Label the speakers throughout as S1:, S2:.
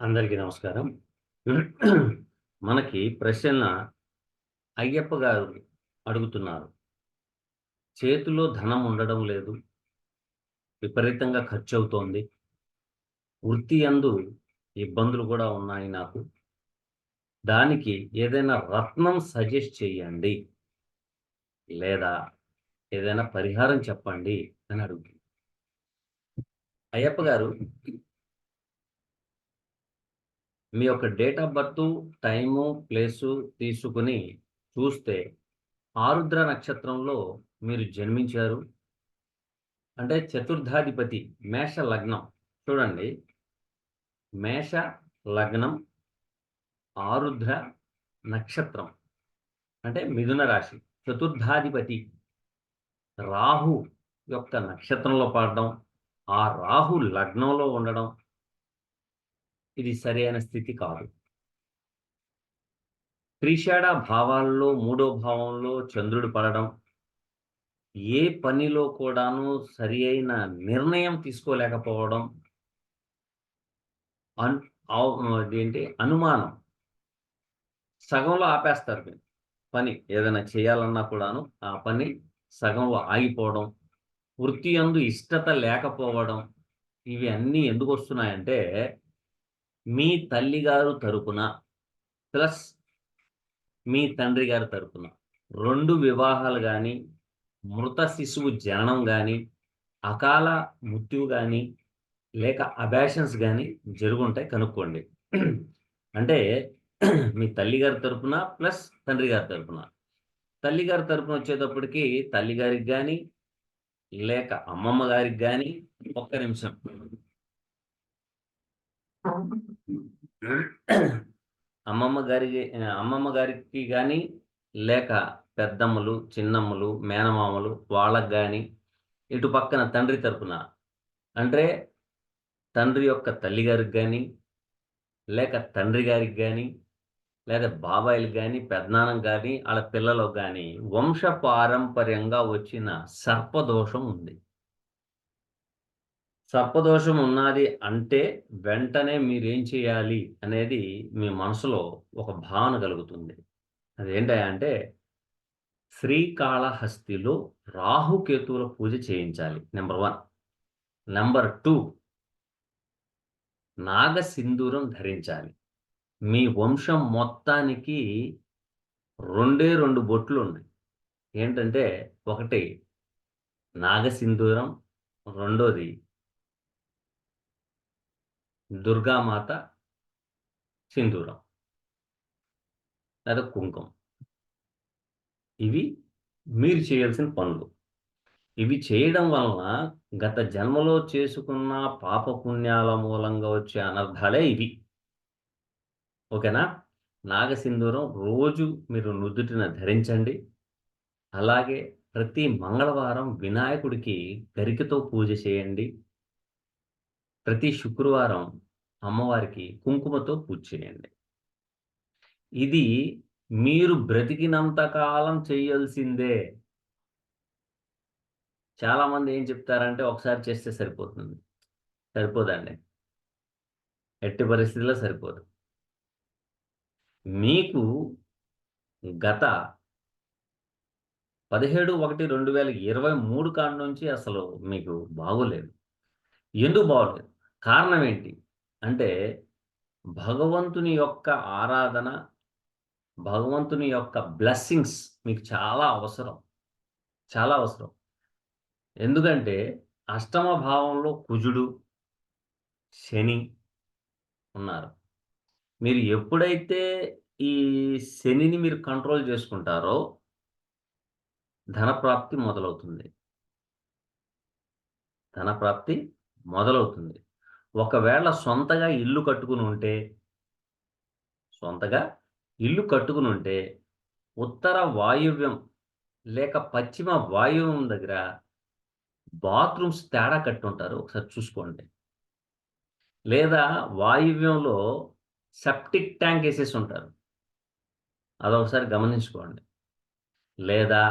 S1: అందరికీ నమస్కారం. మనకి ప్రశ్న అయ్యప్ప గారు అడుగుతున్నారు. చేతిలో ధనం ఉండడం లేదు. విపరీతంగా ఖర్చవుతోంది. వృత్తి యందు ఇబ్బందులు కూడా ఉన్నాయి నాకు. దానికి ఏదైనా రత్నం సజెస్ట్ చేయండి. లేదా ఏదైనా పరిహారం చెప్పండి అని అడుగుతున్నారు. అయ్యప్ప గారు, మీ యొక్క date of birth, time, place తీసుకొని చూస్తే ఆరుద్ర నక్షత్రంలో మీరు జన్మించారు. అంటే చతుర్థాధిపతి మేష లగ్నం. చూడండి, మేష లగ్నం, ఆరుద్ర నక్షత్రం అంటే మిథున రాశి. చతుర్థాధిపతి రాహు యొక్క నక్షత్రంలో పడడం, ఆ రాహు లగ్నంలో ఉండడం ఇది సరైన స్థితి కాదు. త్రిషాఢ భావాల్లో మూడో భావంలో చంద్రుడు పడడం, ఏ పనిలో కూడాను సరి అయిన నిర్ణయం తీసుకోలేకపోవడం, అన్ అదేంటి అనుమానం. సగంలో ఆపేస్తారు మీరు. పని ఏదైనా చేయాలన్నా కూడాను, ఆ పని సగంలో ఆగిపోవడం, వృత్తి యందు ఇష్టత లేకపోవడం, ఇవి అన్నీ ఎందుకొస్తున్నాయంటే, మీ తల్లిగారు తరపున ప్లస్ మీ తండ్రి గారి తరపున 2 వివాహాలు గాని, మృత శిశువు జననం గాని, అకాల మృత్యువు గాని, లేక అబార్షన్స్ గాని జరుగుంటాయి కనుక్కోండి. అంటే మీ తల్లిగారి తరపున ప్లస్ తండ్రి గారి తరపున. తల్లిగారి తరపున వచ్చేటప్పటికి తల్లిగారికి గాని, లేక అమ్మమ్మ గారికి గాని ఒక్క నిమిషం. అమ్మమ్మ గారికి గాని, లేక పెద్దమ్మలు, చిన్నమ్మలు, మేనమామలు వాళ్ళకి గాని, ఇటు పక్కన తండ్రి తరపున అంటే తండ్రి యొక్క తల్లిగారికి గాని, లేక తండ్రి గారికి గాని, లేదా బాబాయిలకు గాని, పెదనాన్నకి గాని, ఆళ్ళ పిల్లలకు గాని వంశపారంపర్యంగా వచ్చిన సర్పదోషం ఉంది. సర్పదోషం ఉన్నాది అంటే వెంటనే మీరేం చేయాలి అనేది మీ మనసులో ఒక భావన కలుగుతుంది. అదేంటయ్యా అంటే శ్రీకాళహస్తిలో రాహుకేతువుల పూజ చేయించాలి. నంబర్ 1. నంబర్ 2, నాగసింధూరం ధరించాలి. మీ వంశం మొత్తానికి 2 బొట్లున్నాయి. ఏంటంటే, ఒకటి నాగసింధూరం, రెండోది దుర్గామాత సింధూరం లేదా కుంకుమ. ఇవి మీరు చేయాల్సిన పనులు. ఇవి చేయడం వలన గత జన్మలో చేసుకున్న పాపపుణ్యాల మూలంగా వచ్చే అనర్థాలే ఇవి. ఓకేనా? నాగసింధూరం రోజు మీరు నుదుటిన ధరించండి. అలాగే ప్రతి మంగళవారం వినాయకుడికి గరికతో పూజ చేయండి. ప్రతి శుక్రవారం అమ్మవారికి కుంకుమతో పూజ చేయండి. ఇది మీరు బ్రతికినంత కాలం చేయాల్సిందే. చాలామంది ఏం చెప్తారంటే ఒకసారి చేస్తే సరిపోతుంది. సరిపోదండి. ఎట్టి పరిస్థితిలో సరిపోదు. మీకు గత 17/1/2023 కాడ నుంచి అసలు మీకు బాగోలేదు. ఎందుకు బాగోలేదు? కారణం ఏంటి? అంటే భగవంతుని యొక్క ఆరాధన, భగవంతుని యొక్క బ్లెస్సింగ్స్ మీకు చాలా అవసరం. చాలా అవసరం. ఎందుకంటే అష్టమ భావంలో కుజుడు, శని ఉన్నారు. మీరు ఎప్పుడైతే ఈ శనిని మీరు కంట్రోల్ చేసుకుంటారో ధనప్రాప్తి మొదలవుతుంది. ధనప్రాప్తి మొదలవుతుంది. ఒకవేళ సొంతగా ఇల్లు కట్టుకునుంటే ఉత్తర వాయువ్యం లేక పశ్చిమ వాయువ్యం దగ్గర బాత్రూమ్స్ తేడా కట్టుంటారు. ఒకసారి చూసుకోండి. లేదా వాయువ్యంలో సెప్టిక్ ట్యాంక్ ఏసేసుంటారు. అదొకసారి గమనించుకోండి. లేదా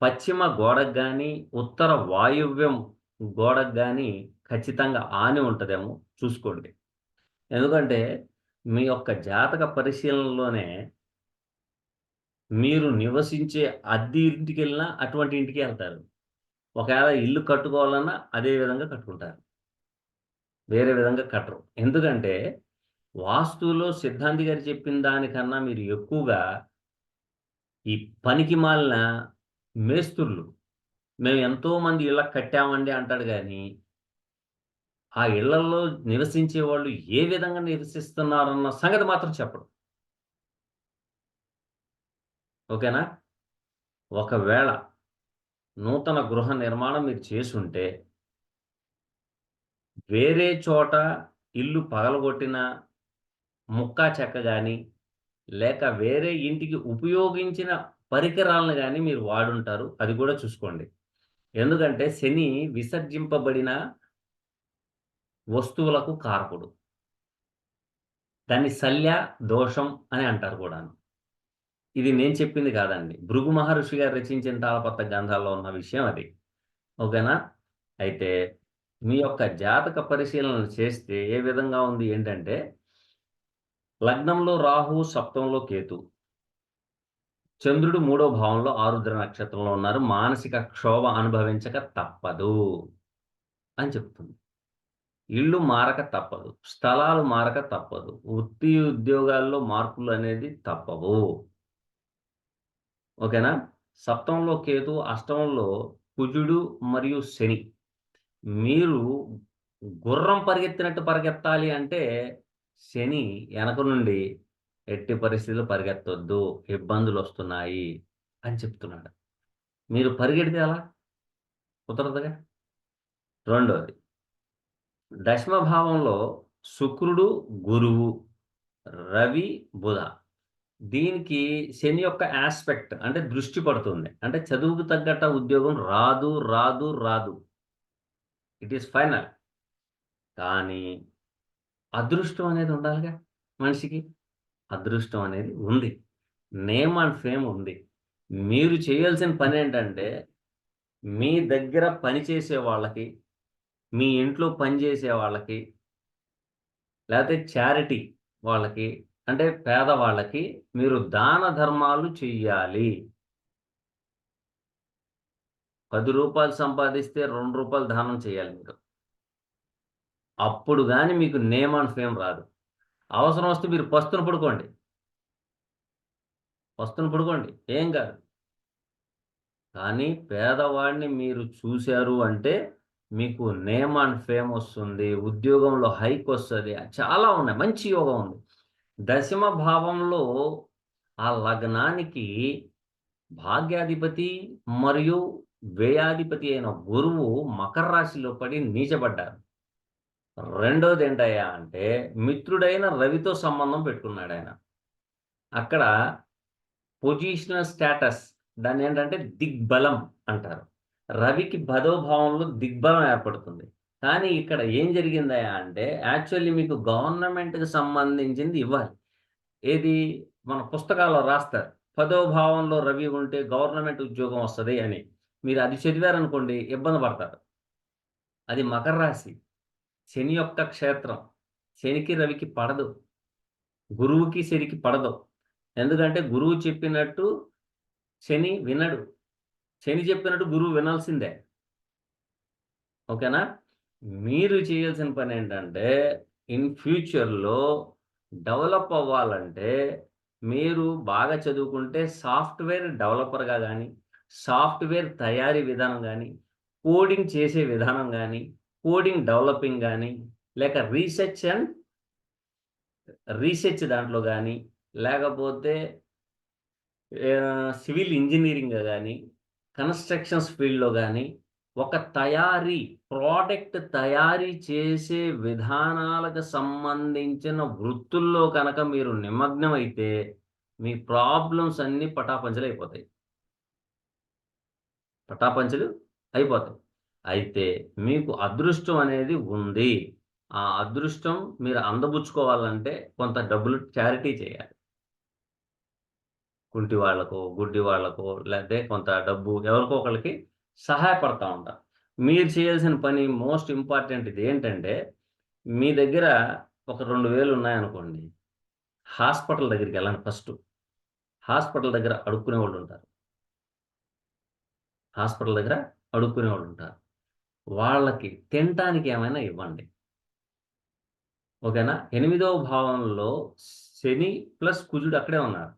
S1: పశ్చిమ గోడకు గాని, ఉత్తర వాయువ్యం గోడకు గాని ఖచ్చితంగా ఆని ఉంటదేమో చూసుకోండి. ఎందుకంటే మీ యొక్క జాతక పరిశీలనలోనే మీరు నివసించే అద్దె ఇంటికెళ్ళినా అటువంటి ఇంటికే వెళ్తారు. ఒకవేళ ఇల్లు కట్టుకోవాలన్నా అదే విధంగా కట్టుకుంటారు. వేరే విధంగా కట్టరు. ఎందుకంటే వాస్తులో సిద్ధాంతి గారు చెప్పిన దానికన్నా మీరు ఎక్కువగా ఈ పనికిమాలిన మేస్త్రులు, మేము ఎంతోమంది ఇళ్ళకి కట్టామండి అంటాడు గానీ, ఆ ఇళ్లల్లో నివసించే వాళ్ళు ఏ విధంగా నివసిస్తున్నారన్న సంగతి మాత్రం చెప్పడు. ఓకేనా? ఒకవేళ నూతన గృహ నిర్మాణం మీరు చేసుంటే, వేరే చోట ఇల్లు పగలగొట్టిన ముక్కా చెక్క గాని, లేక వేరే ఇంటికి ఉపయోగించిన పరికరాలను గాని మీరు వాడుంటారు. అది కూడా చూసుకోండి. ఎందుకంటే శని విసర్జింపబడిన వస్తువులకు కారకుడు. దాన్ని శల్య దోషం అని అంటారు కూడాను. ఇది నేను చెప్పింది కాదండి. భృగు మహర్షి గారు రచించిన తాళపత్ర గ్రంథాల్లో ఉన్న విషయం అది. ఓకేనా? అయితే మీ యొక్క జాతక పరిశీలన చేస్తే ఏ విధంగా ఉంది ఏంటంటే, లగ్నంలో రాహు, సప్తమంలో కేతు. చంద్రుడు మూడో భావంలో ఆరుద్ర నక్షత్రంలో ఉన్నారు. మానసిక క్షోభ అనుభవించక తప్పదు అని చెప్తుంది. ఇళ్ళు మారక తప్పదు. స్థలాలు మారక తప్పదు. వృత్తి, ఉద్యోగాల్లో మార్పులు అనేది తప్పవు. ఓకేనా? సప్తమంలో కేతు, అష్టమంలో కుజుడు మరియు శని. మీరు గుర్రం పరిగెత్తినట్టు పరిగెత్తాలి అంటే శని ఎనక నుండి ఎట్టి పరిస్థితుల్లో పరిగెత్తొద్దు, ఇబ్బందులొస్తున్నాయి అని చెప్తున్నాడు. మీరు పరిగెడితే ఎలా? కుదరదుగా. రెండోది, దశమ భావంలో శుక్రుడు, గురువు, రవి, బుధ. దీనికి శని యొక్క యాస్పెక్ట్ అంటే దృష్టి పడుతుంది. అంటే చదువుకు తగ్గట్ట ఉద్యోగం రాదు, రాదు, రాదు. It is final. కానీ అదృష్టం అనేది ఉండాలిగా మనిషికి. అదృష్టం అనేది ఉంది. నేమ్ అండ్ ఫేమ్ ఉంది. మీరు చేయాల్సిన పనేంటంటే, మీ దగ్గర పనిచేసే వాళ్ళకి, మీ ఇంట్లో పనిచేసే వాళ్ళకి, లేతే చారిటీ వాళ్ళకి, అంటే పేదవాళ్ళకి మీరు దాన ధర్మాలు చెయ్యాలి. రూ. 10 సంపాదిస్తే రూ. 2 దానం చేయాలి మీరు. అప్పుడు గాని మీకు నేమ్ అండ్ ఫేమ్ రాదు. అవసరం వస్తే మీరు పస్తున పడుకోండి. పస్తున పడుకోండి. ఏం కాదు. కానీ పేదవాడిని మీరు చూశారు అంటే మీకు నేమ్ అండ్ ఫేమ్ వస్తుంది. ఉద్యోగంలో హైక్ వస్తది. చాలా ఉన్నాయి. మంచి యోగం ఉంది. దశమ భావంలో ఆ లగ్నానికి భాగ్యాధిపతి మరియు వ్యయాధిపతి అయిన గురువు మకర రాశిలో పడి నీచబడ్డారు. రెండోదేంటయ్యా అంటే మిత్రుడైన రవితో సంబంధం పెట్టుకున్నాడాయన. అక్కడ పొజిషనల్ స్టేటస్ దాన్నేంటంటే దిగ్బలం అంటారు. రవికి 10వ భావంలో దిగ్బలం ఏర్పడుతుంది. కానీ ఇక్కడ ఏం జరిగిందయ్యా అంటే యాక్చువల్లీ మీకు గవర్నమెంట్‌కి సంబంధించింది ఇవ్వాలి. ఏది మన పుస్తకాల్లో రాస్తారు. 10వ భావంలో రవి ఉంటే గవర్నమెంట్ ఉద్యోగం వస్తది అని. మీరు అది చదివారనుకోండి ఇబ్బంది పడతారు. అది మకర రాశి. శని యొక్క క్షేత్రం. శనికి, రవికి పడదు. గురువుకి, శనికి పడదు. ఎందుకంటే గురువు చెప్పినట్టు శని వినడు. శని చెప్పినట్టు గురువు వినాల్సిందే. ఓకేనా? మీరు చేయాల్సిన పనేంటంటే ఇన్ ఫ్యూచర్‌లో డెవలప్ అవ్వాలంటే మీరు బాగా చదువుకుంటే సాఫ్ట్‌వేర్ డెవలపర్‌గా గాని, సాఫ్ట్‌వేర్ తయారీ విధానం గాని, కోడింగ్ చేసే విధానం గాని, కోడింగ్ డెవలపింగ్ గాని, లేక రీసెర్చ్ దాంట్లో గాని, లేకపోతే సివిల్ ఇంజినీరింగ్ గాని, కన్‌స్ట్రక్షన్స్ ఫీల్డ్‌లో గాని, ఒక ప్రోడక్ట్ తయారీ చేసే విధానాలకు సంబంధించిన వృత్తుల్లో కనుక మీరు నిమగ్నమైతే, మీ ప్రాబ్లమ్స్ అన్నీ పటాపంచలైపోతాయి. పటాపంచలు అయిపోతాయి. అయితే మీకు అదృష్టం అనేది ఉంది. ఆ అదృష్టం మీరు అందబుచ్చుకోవాలంటే కొంత డబ్బులు చారిటీ చేయాలి. కుంటి వాళ్ళకో, గుడ్డి వాళ్ళకో, లేతే కొంత డబ్బు ఎవరికో ఒకళ్ళకి సహాయపడతా ఉంటారు. మీరు చేయాల్సిన పని మోస్ట్ ఇంపార్టెంట్‌ది ఏంటంటే, మీ దగ్గర ఒక 2000 ఉన్నాయనుకోండి, హాస్పిటల్ దగ్గరికెళ్ళండి ఫస్టు. హాస్పిటల్ దగ్గర అడుక్కునేవాళ్ళుంటారు. హాస్పిటల్ దగ్గర అడుక్కునేవాళ్ళుంటారు. వాళ్ళకి తినటానికి ఏమైనా ఇవ్వండి. ఓకేనా? 8వ భావంలో శని ప్లస్ కుజుడు అక్కడే ఉన్నారు.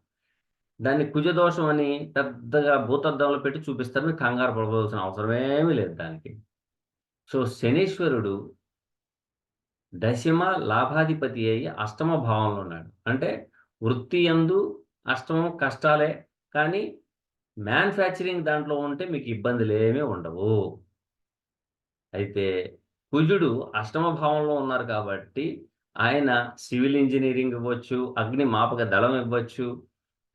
S1: దాన్ని కుజదోషం అని పెద్దగా భూతద్దంలో పెట్టి చూపిస్తారు. మీరు కంగారు పడవలసిన అవసరమేమీ లేదు దానికి. సో, శనీశ్వరుడు దశమ లాభాధిపతి అయ్యి అష్టమ భావంలో ఉన్నాడు. అంటే వృత్తి యందు అష్టమం కష్టాలే, కానీ మ్యానుఫ్యాక్చరింగ్ దాంట్లో ఉంటే మీకు ఇబ్బందులేమీ ఉండవు. అయితే కుజుడు అష్టమ భావంలో ఉన్నారు కాబట్టి, ఆయన సివిల్ ఇంజినీరింగ్ ఇవ్వచ్చు, అగ్నిమాపక దళం ఇవ్వచ్చు,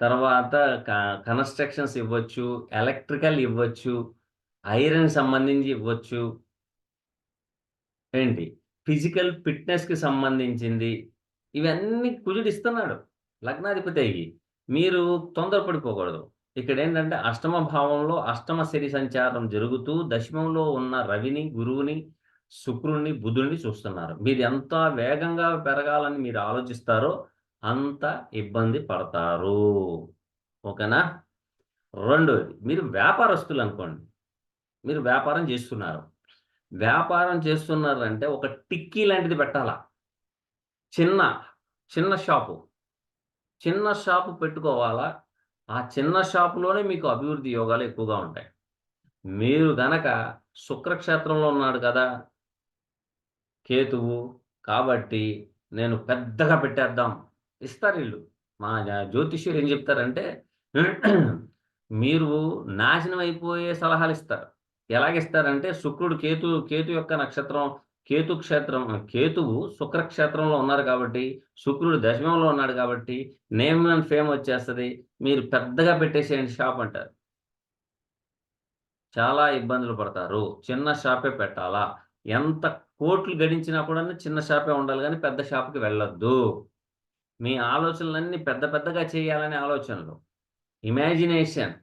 S1: తర్వాత క కన్‌స్ట్రక్షన్స్ ఇవ్వచ్చు, ఎలక్ట్రికల్ ఇవ్వచ్చు, ఐరన్ సంబంధించి ఇవ్వచ్చు. ఏంటి ఫిజికల్ ఫిట్‌నెస్‌కి సంబంధించింది. ఇవన్నీ కుజుడు ఇస్తున్నాడు. లగ్నాధిపతి అయ్యి. మీరు తొందరపడిపోకూడదు. ఇక్కడేంటంటే అష్టమ భావంలో అష్టమ శని సంచారం జరుగుతూ దశమంలో ఉన్న రవిని, గురువుని, శుక్రుడిని, బుధుడిని చూస్తున్నారు. మీరు ఎంత వేగంగా పెరగాలని మీరు ఆలోచిస్తారో అంత ఇబ్బంది పడతారు. ఓకేనా? రెండోది మీరు వ్యాపారస్తులనుకోండి. మీరు వ్యాపారం చేస్తున్నారు. వ్యాపారం చేస్తున్నారంటే ఒక టిక్కీ లాంటిది పెట్టాలా. చిన్న, చిన్న షాపు. చిన్న షాపు పెట్టుకోవాలా. ఆ చిన్న షాపులోనే మీకు అభివృద్ధి యోగాలు ఎక్కువగా ఉంటాయి. మీరు గనక శుక్రక్షేత్రంలో ఉన్నాడు కదా! కేతువు. కాబట్టి నేను పెద్దగా పెట్టేద్దాం. ఇస్తారీళ్ళు. మా జ్యోతిష్యులు ఏం చెప్తారంటే మీరు నాశనం అయిపోయే సలహాలిస్తారు. ఎలాగిస్తారంటే శుక్రుడు కేతు యొక్క నక్షత్రం కేతువు శుక్రక్షేత్రంలో ఉన్నారు కాబట్టి, శుక్రుడు దశమంలో ఉన్నాడు కాబట్టి, నేమ్ అండ్ ఫేమ్ వచ్చేస్తది. మీరు పెద్దగా పెట్టేసేయండి షాప్ అంటారు. చాలా ఇబ్బందులు పడతారు. చిన్న షాపే పెట్టాలా? ఎంత కోట్లు గడించినా కూడాను చిన్న షాపే ఉండాలి గానీ, పెద్ద షాప్‌కి వెళ్ళొద్దు. మీ ఆలోచనలన్నీ పెద్ద పెద్దగా చేయాలనే ఆలోచనలు. ఇమాజినేషన్,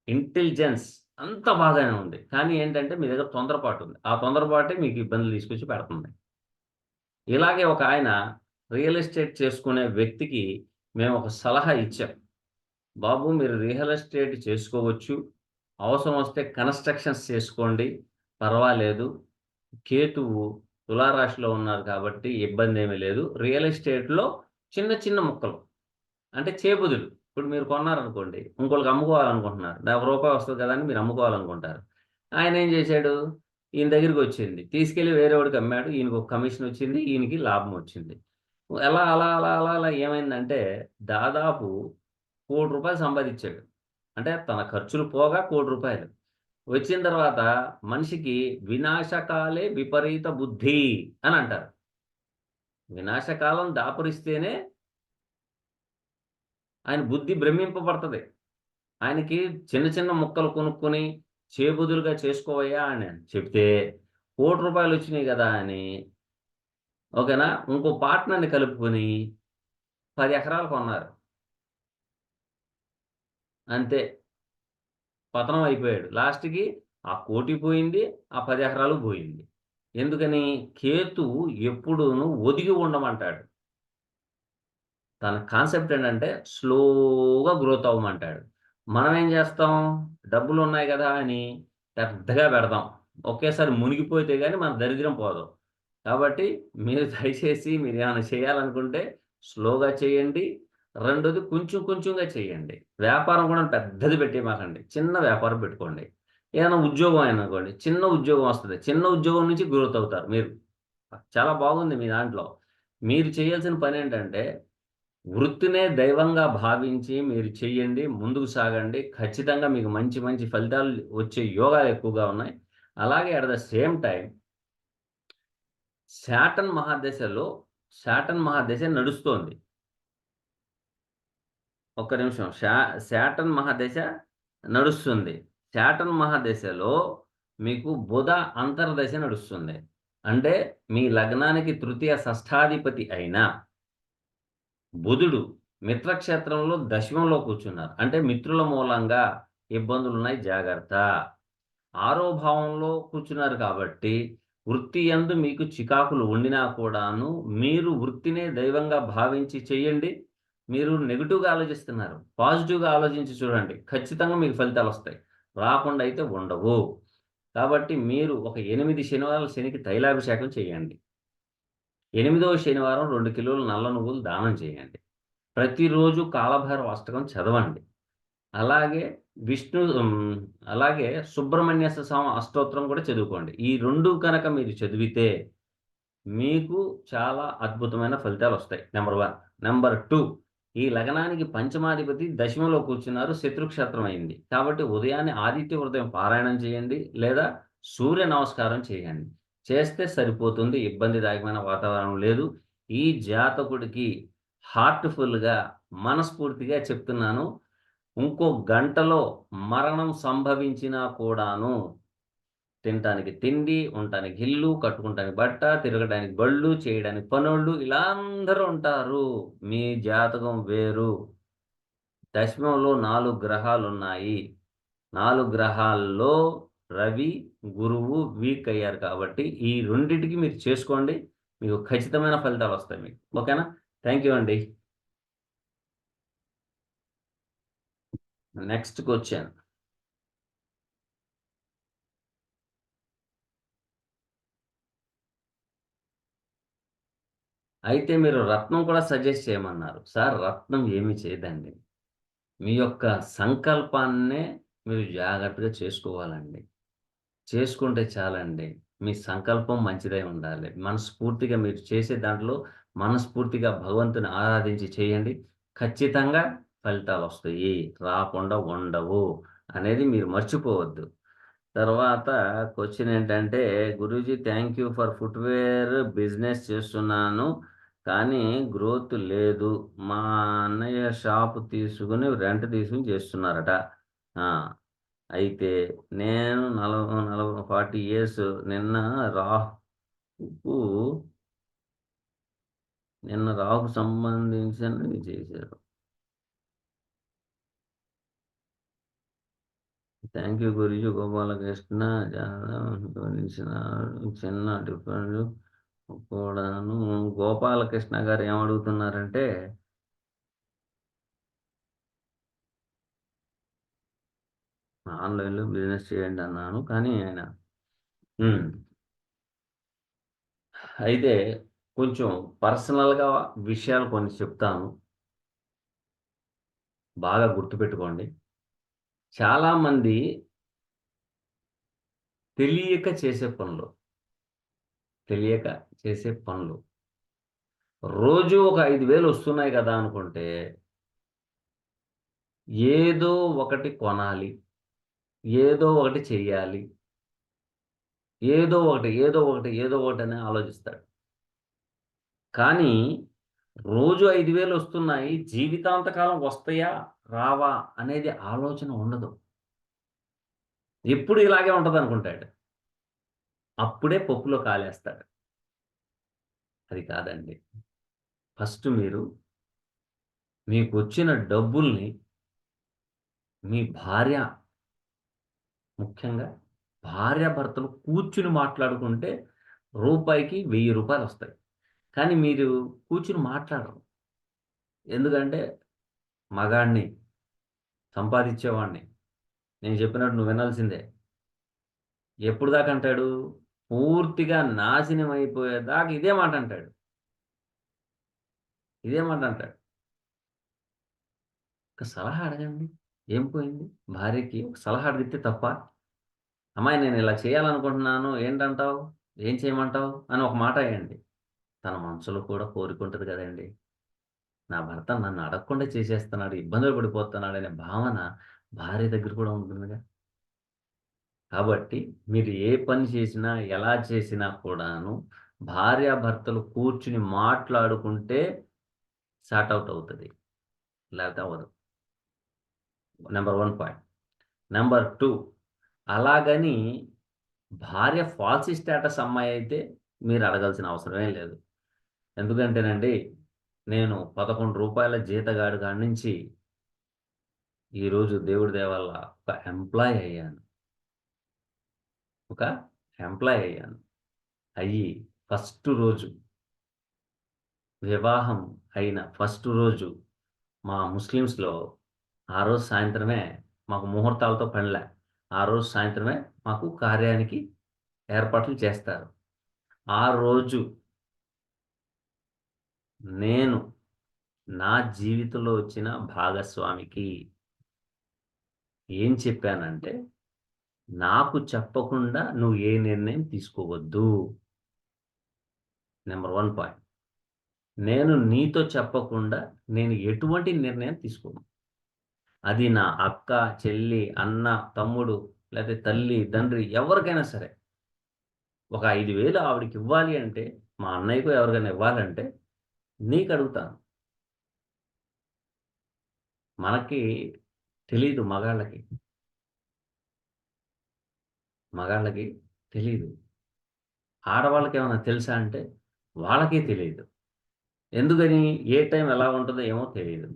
S1: ఇంటెలిజెన్స్ అంతా బాగానే ఉంది. కానీ ఏంటంటే, మీ దగ్గర తొందరపాటుంది. ఆ తొందరపాటే మీకు ఇబ్బందులు తీసుకొచ్చి పెడుతుంది. ఇలాగే ఒక ఆయన రియల్ ఎస్టేట్ చేసుకునే వ్యక్తికి మేమొక సలహా ఇచ్చాం. బాబు మీరు రియల్ ఎస్టేట్ చేసుకోవచ్చు. అవసరం వస్తే కన్‌స్ట్రక్షన్స్ చేసుకోండి. పర్వాలేదు. కేతువు తులారాశిలో ఉన్నారు కాబట్టి ఇబ్బందేమీ లేదు. రియల్ ఎస్టేట్‌లో చిన్న చిన్న ముక్కలు అంటే చేబుదులు. ఇప్పుడు మీరు కొన్నారనుకోండి, ఇంకోళ్ళకి అమ్ముకోవాలనుకుంటున్నారు. ఒక రూపాయి వస్తది కదా! అని మీరు అమ్ముకోవాలనుకుంటారు. ఆయనేం చేశాడు, ఈయన దగ్గరికొచ్చింది. తీసుకెళ్ళి వేరేవాడికి అమ్మాడు. ఈయనకొక కమిషనొచ్చింది. ఈయనకి లాభమొచ్చింది. అలా ఏమైందంటే దాదాపు రూ. 1,00,00,000 సంపాదిచ్చాడు. అంటే తన ఖర్చులు పోగా రూ. 1,00,00,000. వచ్చిన తర్వాత మనిషికి వినాశకాలే విపరీత బుద్ధి అని అంటారు. వినాశకాలం దాపురిస్తేనే ఆయన బుద్ధి భ్రమింపబడతది. ఆయనకి చిన్న చిన్న ముక్కలు కొనుక్కొని చేబుదులుగా చేసుకోవయ్యా అని చెప్తే, రూ. 1,00,00,000 వచ్చినాయి గదా! అని ఓకేనా? ఇంకో పార్ట్నర్‌ని కలుపుకొని 10 ఎకరాలు కొన్నారు. అంతే. పతనం అయిపోయాడు. లాస్ట్‌కి ఆ కోటి పోయింది. ఆ 10 ఎకరాలు పోయింది. ఎందుకని? కేతువు ఎప్పుడూను ఒదిగి ఉండమంటాడు. తన కాన్సెప్ట్ ఏంటంటే స్లోగా గ్రోత్ అవ్వమంటాడు. మనమేం చేస్తాం? డబ్బులున్నాయి గదా! అని పెద్దగా పెడతాం. ఒకేసారి మునిగిపోతే గాని మన దరిద్రం పోదు. కాబట్టి మీరు దయచేసి మీరేమైనా చేయాలనుకుంటే స్లోగా చేయండి. రెండోది కొంచెం కొంచెంగా చేయండి. వ్యాపారం కూడా పెద్దది పెట్టేయమాకండి. చిన్న వ్యాపారం పెట్టుకోండి. ఏదైనా ఉద్యోగం అనుకోండి. చిన్న ఉద్యోగం వస్తది. చిన్న ఉద్యోగం నుంచి గ్రోత్ అవుతారు మీరు. చాలా బాగుంది మీ దాంట్లో. మీరు చేయాల్సిన పనేంటంటే వృత్తినే దైవంగా భావించి మీరు చెయ్యండి. ముందుకు సాగండి. ఖచ్చితంగా మీకు మంచి మంచి ఫలితాలు వచ్చే యోగాలు ఎక్కువగా ఉన్నాయి. అలాగే at the same time Saturn మహాదశలో శాటర్న్ మహాదశ నడుస్తోంది. ఒక్క నిమిషం. శాటర్న్ మహాదశ నడుస్తుంది. శాటర్న్ మహాదశలో మీకు బుధ అంతర్దశ నడుస్తుంది. అంటే మీ లగ్నానికి తృతీయ షష్ఠాధిపతి అయిన బుధుడు మిత్రక్షేత్రంలో దశమంలో కూర్చున్నారు. అంటే మిత్రుల మూలంగా ఇబ్బందులున్నాయి జాగ్రత్త. ఆరో భావంలో కూర్చున్నారు కాబట్టి వృత్తి యందు మీకు చికాకులు ఉండినా కూడాను, మీరు వృత్తినే దైవంగా భావించి చేయండి. మీరు నెగెటివ్‌గా ఆలోచిస్తున్నారు. పాజిటివ్‌గా ఆలోచించి చూడండి. ఖచ్చితంగా మీకు ఫలితాలొస్తాయి. రాకుండా అయితే ఉండవు. కాబట్టి మీరు ఒక 8 శనివారాలు శనికి తైలాభిషేకం చేయండి. ఎనిమిదవ శనివారం 2 కిలోల నల్ల నువ్వులు దానం చేయండి. ప్రతిరోజు కాలభైరవ అష్టకం చదవండి. అలాగే విష్ణు అలాగే సుబ్రహ్మణ్య స్వామి అష్టోత్తరం కూడా చదువుకోండి. ఈ 2 కనుక మీరు చదివితే మీకు చాలా అద్భుతమైన ఫలితాలొస్తాయి. నంబర్ 1. నంబర్ 2, ఈ లగ్నానికి పంచమాధిపతి దశమంలో కూర్చున్నారు. శత్రుక్షేత్రం అయింది. కాబట్టి ఉదయాన్నే ఆదిత్య హృదయం పారాయణం చేయండి. లేదా సూర్య నమస్కారం చేయండి. చేస్తే సరిపోతుంది. ఇబ్బందిదాయకమైన వాతావరణం లేదు. ఈ జాతకుడికి హార్ట్‌ఫుల్‌గా, మనస్ఫూర్తిగా చెప్తున్నాను. ఇంకో గంటలో మరణం సంభవించినా కూడాను తినటానికి తిండి, ఉండటానికి ఇల్లు, కట్టుకుంటానికి బట్ట, తిరగడానికి బళ్ళు, చేయడానికి పనోళ్ళు ఇలా అందరూ ఉంటారు. మీ జాతకం వేరు. దశమంలో 4 గ్రహాలున్నాయి. 4 గ్రహాల్లో రవి, గురువు వీక్ అయ్యారు కాబట్టి, ఈ రెండిటికి మీరు చేసుకోండి. మీకు ఖచ్చితమైన ఫలితాలొస్తాయి మీకు. ఓకేనా? థాంక్ యూ అండి. Next question. అయితే మీరు రత్నం కూడా సజెస్ట్ చేయమన్నారు. సార్ రత్నం ఏమి చేయదండి. మీ యొక్క సంకల్పాన్నే మీరు జాగ్రత్తగా చేసుకోవాలండి. చేసుకుంటే చాలండి. మీ సంకల్పం మంచిదై ఉండాలి. మనస్ఫూర్తిగా మీరు చేసే దాంట్లో మనస్ఫూర్తిగా భగవంతుని ఆరాధించి చేయండి. ఖచ్చితంగా ఫలితాలొస్తాయి. రాకుండా ఉండవు అనేది మీరు మర్చిపోవద్దు. తర్వాత క్వెషన్ ఏంటంటే, "Guruji thank you for footwear business చేస్తున్నాను. కానీ గ్రోత్ లేదు. మా అన్నయ్య షాప్ తీసుకొని రెంట్ తీసుకొని చేస్తున్నారట. ఆ! అయితే నేను 40 ఇయర్స్ రాహుకు నిన్న రాహుకు సంబంధించినవి చేశారు. థాంక్ యూ గురూజీ గోపాలకృష్ణ గమనించిన చిన్న డిఫరెన్స్ కూడాను." గోపాలకృష్ణ గారు ఏమడుగుతున్నారంటే, ఆన్‌లైన్‌లో బిజినెస్ చేయండి అన్నాను. కానీ ఆయన హ్మ్. అయితే కొంచెం పర్సనల్‌గా విషయాలు కొన్ని చెప్తాను. బాగా గుర్తుపెట్టుకోండి. చాలామంది తెలియక చేసే పనులు, తెలియక చేసే పనులు. రోజు ఒక 5,000 వస్తున్నాయి కదా అనుకుంటే, ఏదో ఒకటి కొనాలి. ఏదో ఒకటి చెయ్యాలి. ఏదో ఒకటని ఆలోచిస్తాడు. కానీ రోజు 5,000 వస్తున్నాయి. జీవితాంతకాలం వస్తాయా? రావా? అనేది ఆలోచన ఉండదు. ఎప్పుడు ఇలాగే ఉంటదనుకుంటాడు. అప్పుడే పప్పులో కాలేస్తాడు. అది కాదండి. ఫస్ట్ మీరు మీకొచ్చిన డబ్బుల్ని మీ భార్య ముఖ్యంగా భార్యాభర్తలు కూర్చుని మాట్లాడుకుంటే రూపాయికి రూ. 1000 వస్తాయి. కానీ మీరు కూర్చొని మాట్లాడరు. ఎందుకంటే మగాడిని, సంపాదిచ్చేవాడిని. నేను చెప్పినట్టు నువ్వు వినాల్సిందే. ఎప్పటిదాకా అంటాడు? పూర్తిగా నాశనం అయిపోయేదాకా ఇదే మాట అంటాడు. ఇదే మాట అంటాడు. ఒక సలహా అడగండి. ఏం పోయింది? భార్యకి ఒక సలహా అడిగితే తప్పా? అమ్మాయి నేను ఇలా చేయాలనుకుంటున్నాను. ఏంటంటావు? ఏం చేయమంటావు? అని ఒక మాట ఎయండి. తన మనసులో కూడా కోరికుంటది గదండీ! నా భర్త నన్ను అడగకుండా చేసేస్తున్నాడు, ఇబ్బందులు పడిపోతున్నాడనే భావన భార్య దగ్గర కూడా ఉంటుందిగా. కాబట్టి మీరు ఏ పని చేసినా, ఎలా చేసినా కూడాను భార్యాభర్తలు కూర్చుని మాట్లాడుకుంటే సార్ట్ ఔట్ అవుతది. లేకపోతే అవ్వదు. Number 1 point. నంబర్ 2, అలాగని భార్య ఫాల్సీ స్టేటస్ అమ్మాయయితే మీరు అడగాల్సిన అవసరమే లేదు. ఎందుకంటేనండి, నేను రూ. 11 జీతగాడి కాడ నుంచి ఈరోజు దేవుడి దయ వల్ల ఒక ఎంప్లాయ్ అయ్యాను. ఒక ఎంప్లాయ్ అయ్యాను. అయ్యి ఫస్ట్ రోజు వివాహం అయిన ఫస్ట్ రోజు మా ముస్లిమ్స్‌లో ఆ రోజు సాయంత్రమే మాకు ముహూర్తాలతో పనిలే. ఆ రోజు సాయంత్రమే మాకు కార్యానికి ఏర్పాట్లు చేస్తారు. ఆ రోజు నేను నా జీవితంలో వచ్చిన భాగస్వామికి ఏం చెప్పానంటే, నాకు చెప్పకుండా నువ్వు ఏ నిర్ణయం తీసుకోవద్దు. Number 1 point. నేను నీతో చెప్పకుండా నేను ఎటువంటి నిర్ణయం తీసుకోను. అది నా అక్క, చెల్లి, అన్న, తమ్ముడు లేతే తల్లి, తండ్రి ఎవరికైనా సరే. ఒక 5,000 ఆవిడకివ్వాలి అంటే, మా అన్నయ్యకో ఎవరికైనా ఇవ్వాలంటే నీకడుగుతాను. మనకి తెలీదు మగాళ్ళకి. మగాళ్ళకి తెలీదు. ఆడవాళ్ళకేమన్నా తెలుసా అంటే, వాళ్ళకే తెలీదు. ఎందుకని? ఏ టైం ఎలా ఉంటదో ఏమో తెలీదు.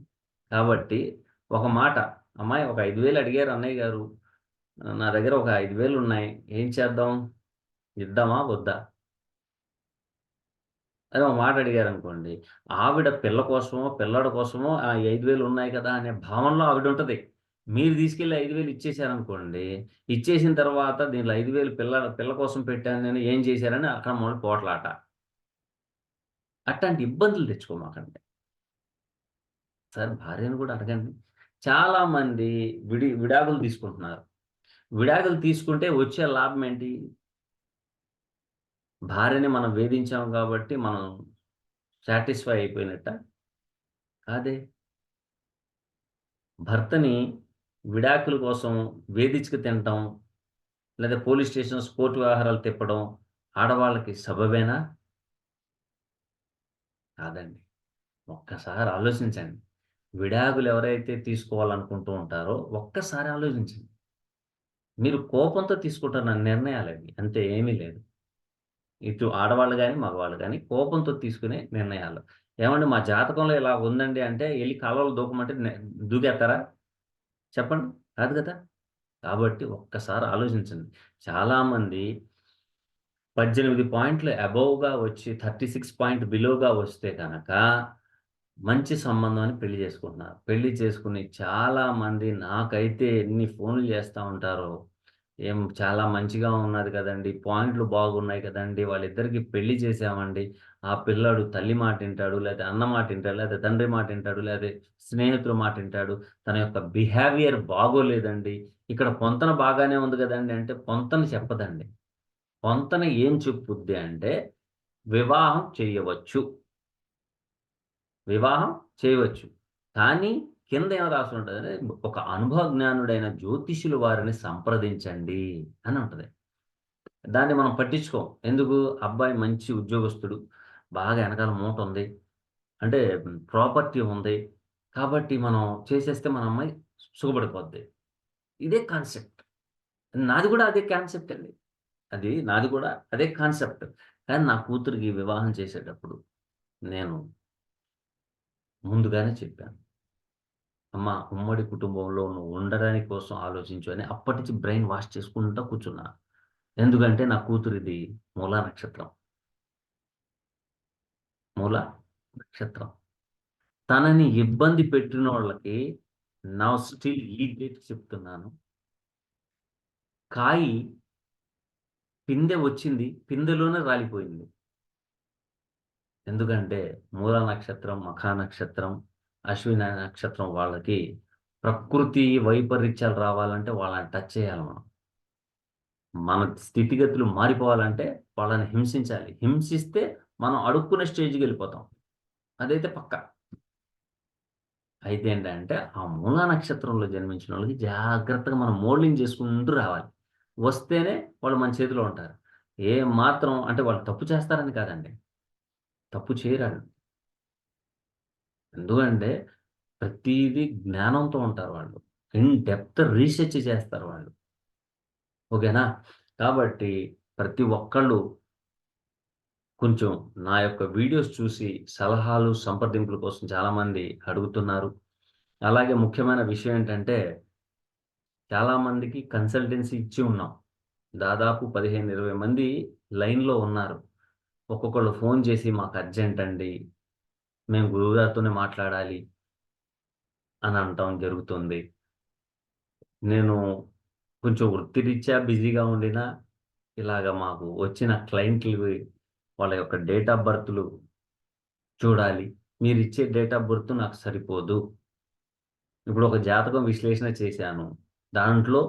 S1: కాబట్టి ఒక మాట, "అమ్మాయి ఒక 5,000 అడిగారు అన్నయ్య గారు. నా దగ్గర ఒక 5,000 ఉన్నాయి. ఏం చేద్దాం? ఇద్దామా? వద్దా?" అని ఒక మాట అడిగారనుకోండి. ఆవిడ పిల్ల కోసమో, పిల్లాడి కోసమో ఆ 5,000 ఉన్నాయి కదా! అనే భావనలో ఆవిడుంటది. మీరు తీసుకెళ్ళి 5,000 ఇచ్చేసారనుకోండి. ఇచ్చేసిన తర్వాత దీంట్లో 5,000 పిల్ల కోసం పెట్టాను నేను ఏం చేశారని అక్కడ మొదలు పోట్లాట. అట్టాంటి ఇబ్బందులు తెచ్చుకోమాకండి. ఒకసారి భార్యను కూడా అడగండి. చాలామంది విడాకులు తీసుకుంటున్నారు. విడాకులు తీసుకుంటే వచ్చే లాభం ఏంటి? భార్యని మనం వేధించాం కాబట్టి మనం సాటిస్ఫై అయిపోయినట్టా? కాదే. భర్తని విడాకుల కోసం వేధించుకు తినటం, లేదా పోలీస్ స్టేషన్స్, కోర్టు వ్యవహారాలు తిప్పడం ఆడవాళ్ళకి సబబేనా? కాదండి. ఒక్కసారి ఆలోచించండి. విడాకులు ఎవరైతే తీసుకోవాలనుకుంటూ ఉంటారో ఒక్కసారి ఆలోచించండి. మీరు కోపంతో తీసుకుంటున్న నిర్ణయాలవి. అంతే ఏమీ లేదు. ఇటు ఆడవాళ్ళు గాని, మగవాళ్ళు గాని కోపంతో తీసుకునే నిర్ణయాలు. ఏవండీ మా జాతకంలో ఇలా ఉందండి అంటే ఎళ్లి కాలువలో దూకమంటే దూకేత్తారా? చెప్పండి. కాదు కదా! కాబట్టి ఒక్కసారి ఆలోచించండి. చాలామంది 18 పాయింట్లు అబోవ్‌గా వచ్చి 36 పాయింట్ బిలోగా వస్తే గనక మంచి సంబంధం అని పెళ్లి చేసుకుంటున్నారు. పెళ్లి చేసుకుని చాలామంది నాకైతే ఎన్ని ఫోన్‌లు చేస్తా ఉంటారో, చాలా మంచిగా ఉన్నది కదండీ! పాయింట్లు బాగున్నాయి కదండీ! వాళ్ళిద్దరికీ పెళ్లి చేశామండి. ఆ పిల్లాడు తల్లి మాటింటాడు, లేతే అన్న మాటింటాడు, లేతే తండ్రి మాటింటాడు, లేతే స్నేహితుల మాటింటాడు. తన యొక్క బిహేవియర్ బాగోలేదండి. ఇక్కడ పొంతన బాగానే ఉంది గదండీ! అంటే పొంతన చెప్పదండి. పొంతన ఏం చెప్పుద్ది అంటే వివాహం చేయవచ్చు. వివాహం చేయవచ్చు. కానీ కింద ఏం రాసుంటదంటే ఒక అనుభవ జ్ఞానుడైన జ్యోతిష్యుల వారిని సంప్రదించండి అని ఉంటది. దాన్ని మనం పట్టించుకోం. ఎందుకు? అబ్బాయి మంచి ఉద్యోగస్తుడు. బాగా ఎనకాల మూటుంది. అంటే ప్రాపర్టీ ఉంది. కాబట్టి మనం చేసేస్తే మన అమ్మాయి సుఖపడిపోద్ది. ఇదే కాన్సెప్ట్. నాది గూడా అదే కాన్సెప్ట్ అండి. నాది గూడా అదే కాన్సెప్ట్. కానీ నా కూతురికి వివాహం చేసేటప్పుడు నేను ముందుగానే చెప్పాను. అమ్మా! ఉమ్మడి కుటుంబంలో నువ్వు ఉండడానికి కోసం ఆలోచించు అని అప్పటినుంచి బ్రెయిన్ వాష్ చేసుకుంటా కూర్చున్నా. ఎందుకంటే నా కూతురిది మూలా నక్షత్రం. మూల నక్షత్రం. తనని ఇబ్బంది పెట్టినోళ్ళకి నౌ స్టిల్ ఈ డేట్ చెప్తున్నాను. కాయి పిందె వచ్చింది. పిందెలోనే రాలిపోయింది. ఎందుకంటే మూల నక్షత్రం, మఖా నక్షత్రం, అశ్విన నక్షత్రం వాళ్ళకి ప్రకృతి వైపరీత్యాలు రావాలంటే వాళ్ళని టచ్ చేయాలి మనం. మన స్థితిగతులు మారిపోవాలంటే వాళ్ళని హింసించాలి. హింసిస్తే మనం అడుక్కునే స్టేజ్‌కెళ్ళిపోతాం. అదైతే పక్కా. అయితే ఏంటంటే, ఆ మూలా నక్షత్రంలో జన్మించినోళ్ళకి జాగ్రత్తగా మనం మోల్డింగ్ చేసుకుంటూ రావాలి. వస్తేనే వాళ్ళు మన చేతిలో ఉంటారు. ఏ మాత్రం అంటే వాళ్ళు తప్పు చేస్తారని కాదండి. తప్పు చేయరాళ్ళు. ఎందుకంటే ప్రతీదీ జ్ఞానంతో ఉంటారు వాళ్ళు. ఇన్ డెప్త్ రీసెర్చ్ చేస్తారు వాళ్ళు. ఓకేనా? కాబట్టి ప్రతి ఒక్కళ్ళు కొంచెం నా యొక్క వీడియోస్ చూసి సలహాలు, సంప్రదింపుల కోసం చాలామంది అడుగుతున్నారు. అలాగే ముఖ్యమైన విషయం ఏంటంటే, చాలామందికి కన్సల్టెన్సీ ఇచ్చి ఉన్నాం. దాదాపు 15, 20 మంది లైన్‌లో ఉన్నారు. ఒక్కొక్కళ్ళు ఫోన్ చేసి మాకు అర్జెంట్ అండి. మేము గురువుగారితోనే మాట్లాడాలి అని అనటం జరుగుతుంది. నేను కొంచెం వృత్తిరీత్యా బిజీగా ఉండినా, ఇలాగ మాకు వచ్చిన క్లయింట్‌లవి వాళ్ళ యొక్క డేట్ ఆఫ్ బర్త్‌లు చూడాలి. మీరిచ్చే డేట్ ఆఫ్ బర్త్ నాకు సరిపోదు. ఇప్పుడు ఒక జాతకం విశ్లేషణ చేశాను. దాంట్లో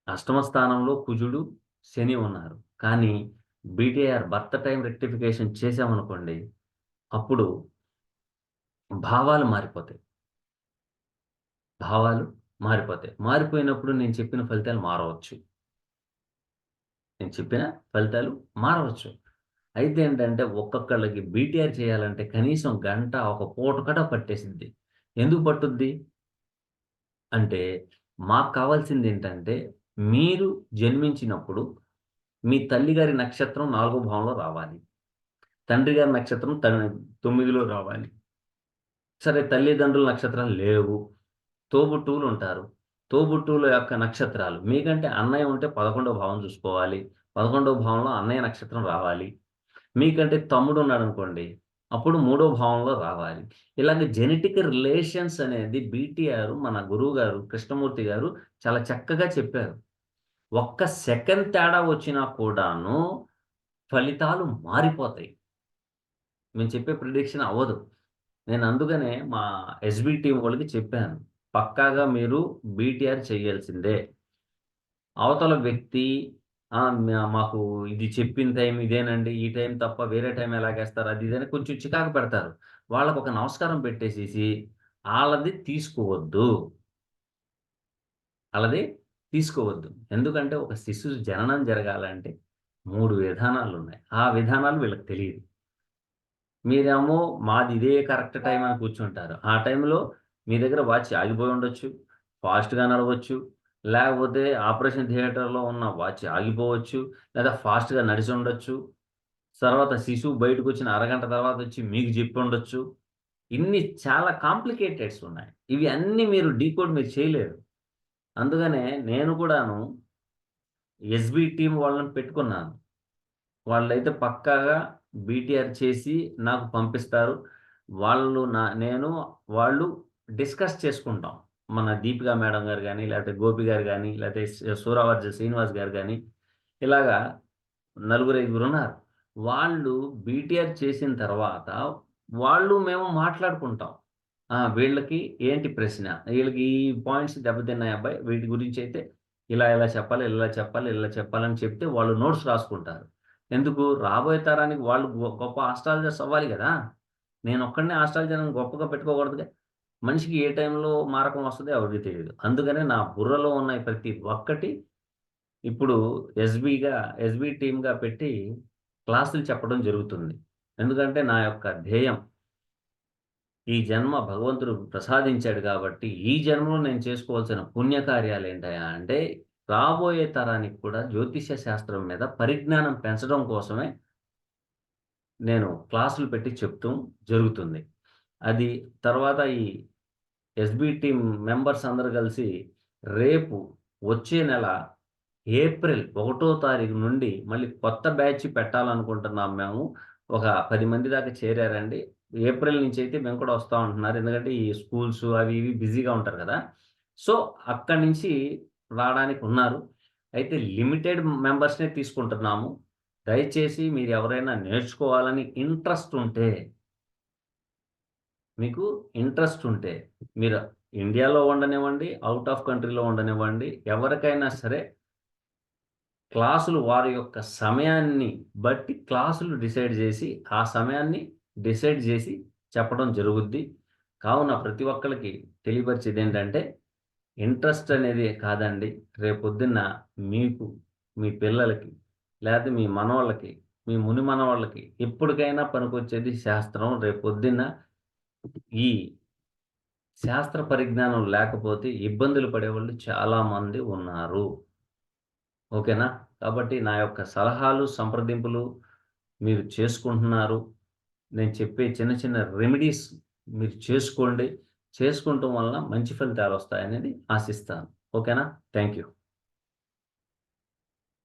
S1: అష్టమ స్థానంలో కుజుడు, శని ఉన్నారు. కానీ బీటీఆర్ బర్త్ టైమ్ రెక్టిఫికేషన్ చేశామనుకోండి, అప్పుడు భావాలు మారిపోతాయి. భావాలు మారిపోతాయి. మారిపోయినప్పుడు నేను చెప్పిన ఫలితాలు మారవచ్చు. నేను చెప్పిన ఫలితాలు మారవచ్చు. అయితే ఏంటంటే ఒక్కొక్కళ్ళకి బీటీఆర్ చేయాలంటే కనీసం గంట, ఒక పూట పట్టేసిద్ది. ఎందుకు పట్టుద్ది? అంటే మాకు కావాల్సిందేంటంటే మీరు జన్మించినప్పుడు మీ తల్లిగారి నక్షత్రం 4 భావంలో రావాలి. తండ్రి గారి నక్షత్రం 9లో రావాలి. సరే తల్లిదండ్రుల నక్షత్రాలు లేవు. తోబుట్టువులుంటారు. తోబుట్టువుల యొక్క నక్షత్రాలు మీకంటే అన్నయ్య ఉంటే 11వ భావం చూసుకోవాలి. 11వ భావంలో అన్నయ్య నక్షత్రం రావాలి. మీకంటే తమ్ముడున్నాడనుకోండి, అప్పుడు మూడో భావంలో రావాలి. ఇలాగ జెనెటిక్ రిలేషన్స్ అనేది బీటీఆర్ మన గురువుగారు కృష్ణమూర్తి గారు చాలా చక్కగా చెప్పారు. ఒక్క సెకండ్ తేడా వచ్చినా కూడాను ఫలితాలు మారిపోతాయి. మేము చెప్పే ప్రిడిక్షన్ అవ్వదు. నేను అందుకనే మా ఎస్‌బి టీమ్ వాళ్ళకి చెప్పాను. పక్కాగా మీరు బీటీఆర్ చేయాల్సిందే. అవతల వ్యక్తి మాకు ఇది చెప్పిన టైం ఇదేనండి. ఈ టైం తప్ప వేరే టైం ఎలాగేస్తారు అది ఇది అని కొంచెం చికాకు పెడతారు. వాళ్ళకొక నమస్కారం పెట్టేసేసి ఆళ్ళది తీసుకోవద్దు. ఆళ్ళది తీసుకోవద్దు. ఎందుకంటే ఒక శిశువు జననం జరగాలంటే 3 విధానాలున్నాయి. ఆ విధానాలు వీళ్ళకి తెలీదు. మీరేమో మాది ఇదే కరెక్ట్ టైం అని కూర్చుంటారు. ఆ టైంలో మీ దగ్గర వాచ్ ఆగిపోయి ఉండొచ్చు. ఫాస్ట్‌గా నడవచ్చు. లేకపోతే ఆపరేషన్ థియేటర్‌లో ఉన్న వాచ్ ఆగిపోవచ్చు. లేదా ఫాస్ట్‌గా నడిచుండొచ్చు. తర్వాత శిశువు బయటకొచ్చిన అరగంట తర్వాతొచ్చి మీకు జెప్పుండొచ్చు. ఇన్ని చాలా కాంప్లికేటెడ్స్ ఉన్నాయి. ఇవి అన్నీ మీరు డీకోడ్ మీరు చేయలేరు. అందుకనే నేను కూడాను ఎస్‌బి టీమ్ వాళ్ళని పెట్టుకున్నాను. వాళ్ళైతే పక్కాగా బీటీఆర్ చేసి నాకు పంపిస్తారు. నేను వాళ్ళు డిస్కస్ చేసుకుంటాం. మన దీపిక మేడం గారు గాని, లేకపోతే గోపి గారు గాని, లేకపోతే సూరావర్జి శ్రీనివాస్ గారు గాని, ఇలాగా నలుగురు, ఐదుగురున్నారు. వాళ్ళు బీటీఆర్ చేసిన తర్వాత మేము మాట్లాడుకుంటాం. వీళ్ళకి ఏంటి ప్రశ్న? ఈళ్ళకి ఈ పాయింట్స్ దెబ్బతిన్నాయి అబ్బాయి. వీటి గురించైతే ఇలా చెప్పాలి, ఇలా చెప్పాలి, ఇలా చెప్పాలని చెప్తే వాళ్ళు నోట్స్ రాసుకుంటారు. ఎందుకు? రాబోయే తరానికి వాళ్ళు గొప్ప ఆస్ట్రాలజర్స్ అవ్వాలి గదా! నేనొక్కడినే ఆస్ట్రాలజర్‌ని గొప్పగా పెట్టుకోకూడదుగా. మనిషికి ఏ టైంలో మారకం వస్తదో ఎవరికీ తెలీదు. అందుకనే నా బుర్రలో ఉన్న ప్రతి ఒక్కటి ఇప్పుడు ఎస్‌బి టీమ్‌గా పెట్టి క్లాసులు చెప్పడం జరుగుతుంది. ఎందుకంటే నా యొక్క ధ్యేయం ఈ జన్మ భగవంతుడు ప్రసాదించాడు గాబట్టి, ఈ జన్మలో నేను చేసుకోవాల్సిన పుణ్యకార్యాలేంటయ్యా అంటే, రాబోయే తరానికి కూడా జ్యోతిష్య శాస్త్రం మీద పరిజ్ఞానం పెంచడం కోసమే నేను క్లాసులు పెట్టి చెప్తూ జరుగుతుంది. అది తర్వాత ఈ ఎస్‌బి టీమ్ మెంబర్స్ అందరూ కలిసి రేపు వచ్చే నెల ఏప్రిల్ 1 తారీఖు నుండి మళ్ళీ కొత్త బ్యాచ్ పెట్టాలనుకుంటున్నాం మేము. ఒక 10 మంది దాకా చేరారండి. ఏప్రిల్ నుంచయితే మేము కూడా వస్తా ఉంటున్నారు. ఎందుకంటే ఈ స్కూల్స్ అవి ఇవి బిజీగా ఉంటారు కదా! సో, అక్కడి నుంచి రాడానికి ఉన్నారు. అయితే లిమిటెడ్ మెంబర్స్‌నే తీసుకుంటున్నాము. దయచేసి మీరెవరైనా నేర్చుకోవాలని ఇంట్రెస్ట్ ఉంటే మీకు ఇంట్రెస్ట్ ఉంటే, మీరు ఇండియాలో ఉండనివ్వండి, ఔట్ ఆఫ్ కంట్రీలో ఉండనివ్వండి, ఎవరికైనా సరే వారి యొక్క సమయాన్ని బట్టి క్లాసులు డిసైడ్ జేసి, ఆ సమయాన్ని డిసైడ్ జేసి చెప్పడం జరుగుద్ది. కావున ప్రతి ఒక్కళ్ళకి తెలియపరిచేదేంటంటే, ఇంట్రెస్ట్ అనేది కాదండి. రేపొద్దున్న మీకు, మీ పిల్లలకి, లేతే మీ మనవళ్ళకి, మీ ముని మనవళ్ళకి ఎప్పటికైనా పనికొచ్చేది శాస్త్రం. రేపొద్దున్న ఈ శాస్త్ర పరిజ్ఞానం లేకపోతే ఇబ్బందులు పడేవాళ్ళు చాలామంది ఉన్నారు. ఓకేనా? కాబట్టి నా యొక్క సలహాలు, సంప్రదింపులు మీరు చేసుకుంటున్నారు. నేను చెప్పే చిన్న చిన్న రెమెడీస్ మీరు చేసుకోండి. చేసుకుంటం వలన మంచి ఫలితాలొస్తాయనేది ఆశిస్తాను. ఓకేనా? Thank you.